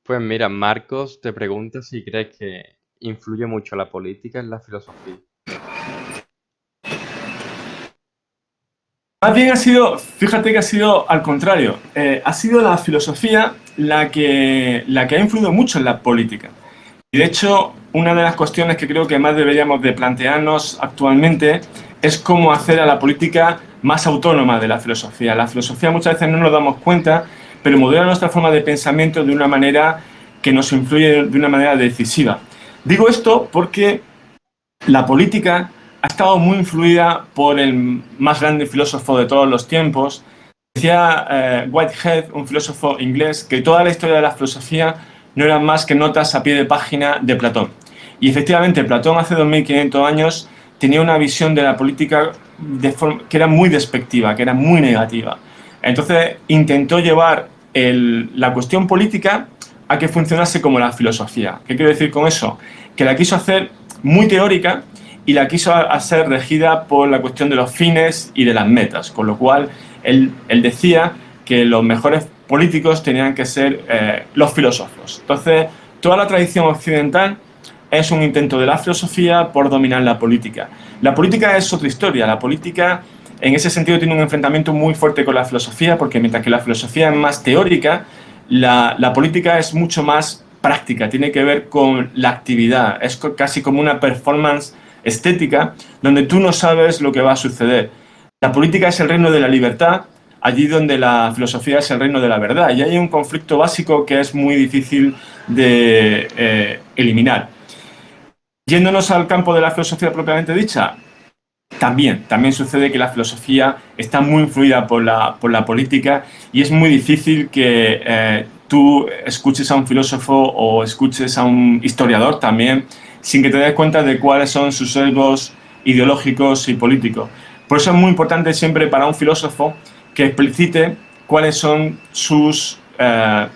Pues mira, Marcos te pregunta si crees que influye mucho la política en la filosofía. Más bien ha sido, fíjate que ha sido al contrario, ha sido la filosofía la que ha influido mucho en la política. Y de hecho, una de las cuestiones que creo que más deberíamos de plantearnos actualmente es cómo hacer a la política más autónoma de la filosofía. La filosofía muchas veces no nos damos cuenta, pero modela nuestra forma de pensamiento de una manera que nos influye de una manera decisiva. Digo esto porque la política ha estado muy influida por el más grande filósofo de todos los tiempos. Decía Whitehead, un filósofo inglés, que toda la historia de la filosofía no eran más que notas a pie de página de Platón. Y efectivamente, Platón hace 2500 años tenía una visión de la política que era muy despectiva, que era muy negativa. Entonces intentó llevar la cuestión política a que funcionase como la filosofía. ¿Qué quiero decir con eso? Que la quiso hacer muy teórica y la quiso hacer regida por la cuestión de los fines y de las metas, con lo cual él decía que los mejores políticos tenían que ser los filósofos. Entonces, toda la tradición occidental es un intento de la filosofía por dominar la política. La política es otra historia. La política, en ese sentido, tiene un enfrentamiento muy fuerte con la filosofía, porque mientras que la filosofía es más teórica, la política es mucho más práctica, tiene que ver con la actividad, es casi como una performance estética donde tú no sabes lo que va a suceder. La política es el reino de la libertad, allí donde la filosofía es el reino de la verdad, y hay un conflicto básico que es muy difícil de eliminar. Yéndonos al campo de la filosofía propiamente dicha, también sucede que la filosofía está muy influida por la política y es muy difícil que tú escuches a un filósofo o escuches a un historiador también sin que te des cuenta de cuáles son sus sesgos ideológicos y políticos. Por eso es muy importante siempre para un filósofo que explicite cuáles son sus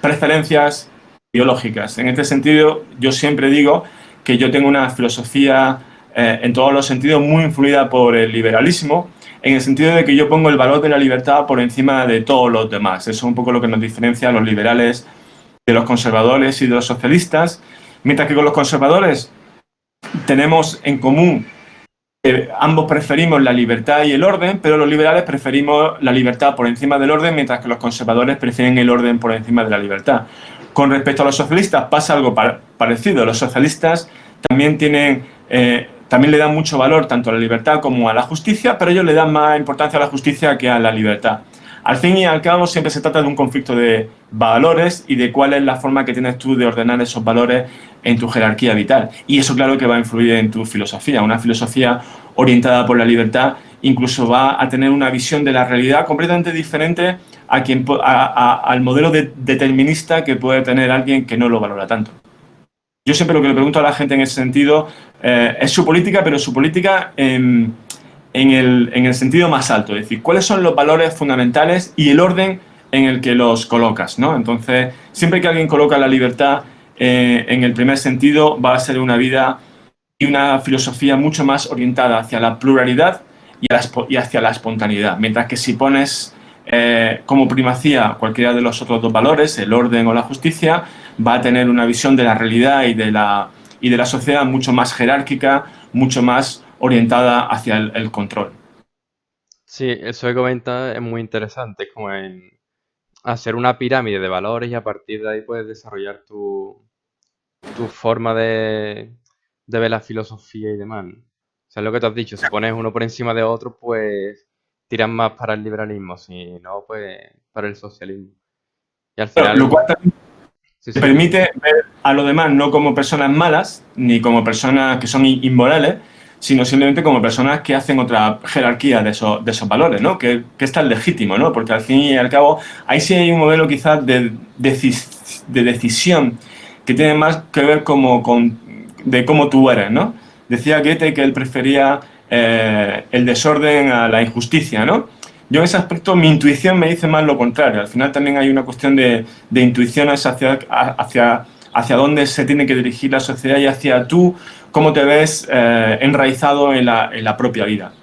preferencias ideológicas. En este sentido, yo siempre digo que yo tengo una filosofía en todos los sentidos muy influida por el liberalismo, en el sentido de que yo pongo el valor de la libertad por encima de todos los demás. Eso es un poco lo que nos diferencia a los liberales de los conservadores y de los socialistas, mientras que con los conservadores tenemos en común que ambos preferimos la libertad y el orden, pero los liberales preferimos la libertad por encima del orden, mientras que los conservadores prefieren el orden por encima de la libertad. Con respecto a los socialistas pasa algo parecido. Los socialistas también le dan mucho valor tanto a la libertad como a la justicia, pero ellos le dan más importancia a la justicia que a la libertad. Al fin y al cabo siempre se trata de un conflicto de valores y de cuál es la forma que tienes tú de ordenar esos valores en tu jerarquía vital. Y eso claro que va a influir en tu filosofía. Una filosofía orientada por la libertad incluso va a tener una visión de la realidad completamente diferente al modelo determinista que puede tener alguien que no lo valora tanto. Yo siempre lo que le pregunto a la gente en ese sentido es su política, pero su política en el sentido más alto, es decir, cuáles son los valores fundamentales y el orden en el que los colocas, ¿no? Entonces, siempre que alguien coloca la libertad en el primer sentido, va a ser una vida y una filosofía mucho más orientada hacia la pluralidad y hacia la espontaneidad, mientras que si pones como primacía cualquiera de los otros dos valores, el orden o la justicia, va a tener una visión de la realidad y de la sociedad mucho más jerárquica, mucho más orientada hacia el control. Sí, eso que comentas es muy interesante, es como en hacer una pirámide de valores y a partir de ahí puedes desarrollar tu forma de ver la filosofía y demás, ¿no? O sea, lo que te has dicho, si pones uno por encima de otro, pues tiras más para el liberalismo, si no, pues para el socialismo. Y al Lo final, cual también sí, te sí, dime. permite ver a los demás no como personas malas, ni como personas que son inmorales, sino simplemente como personas que hacen otra jerarquía de esos valores, ¿no? Que es tan legítimo, ¿no? Porque al fin y al cabo, ahí sí hay un modelo quizás de decisión que tiene más que ver de cómo tú eres, ¿no? Decía Goethe que él prefería el desorden a la injusticia, ¿no? Yo en ese aspecto mi intuición me dice más lo contrario. Al final también hay una cuestión de intuiciones hacia dónde se tiene que dirigir la sociedad y hacia tú cómo te ves enraizado en la propia vida.